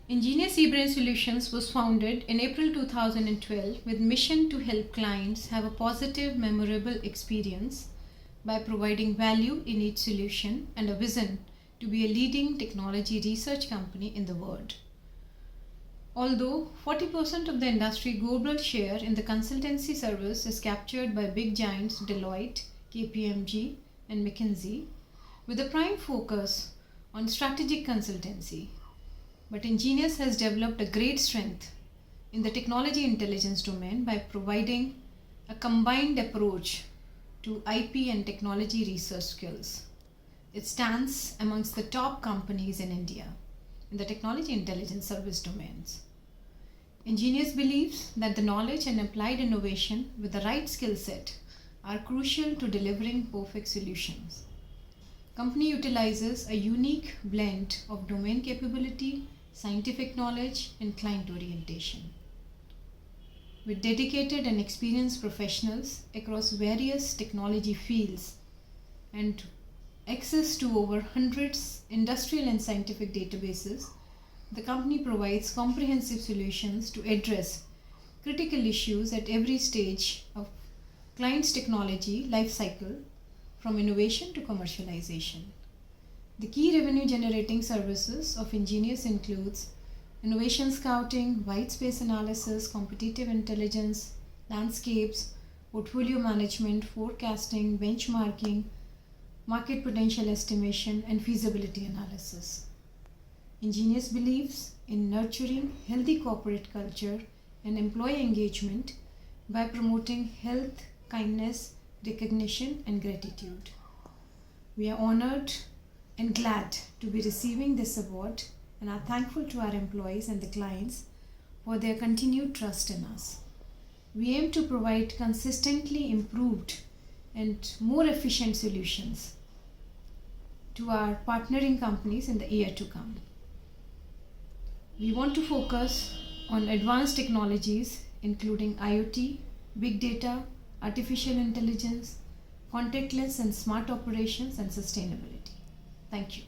Ingenious eBrain Solutions was founded in April 2012 with mission to help clients have a positive, memorable experience by providing value in each solution and a vision to be a leading technology research company in the world. Although 40% of the industry global share in the consultancy service is captured by big giants Deloitte, KPMG, and McKinsey, with a prime focus on strategic consultancy. But Ingenious has developed a great strength in the technology intelligence domain by providing a combined approach to IP and technology research skills. It stands amongst the top companies in India in the technology intelligence service domains. Ingenious believes that the knowledge and applied innovation with the right skill set are crucial to delivering perfect solutions. Company utilizes a unique blend of domain capability, scientific knowledge, and client orientation. With dedicated and experienced professionals across various technology fields and access to over hundreds industrial and scientific databases, the company provides comprehensive solutions to address critical issues at every stage of client's technology lifecycle, from innovation to commercialization. The key revenue generating services of Ingenious includes innovation scouting, white space analysis, competitive intelligence, landscapes, portfolio management, forecasting, benchmarking, market potential estimation, and feasibility analysis. Ingenious believes in nurturing healthy corporate culture and employee engagement by promoting health, kindness, recognition, and gratitude. We are honored and glad to be receiving this award and are thankful to our employees and the clients for their continued trust in us. We aim to provide consistently improved and more efficient solutions to our partnering companies in the year to come. We want to focus on advanced technologies including IoT, big data, artificial intelligence, contactless and smart operations, and sustainability. Thank you.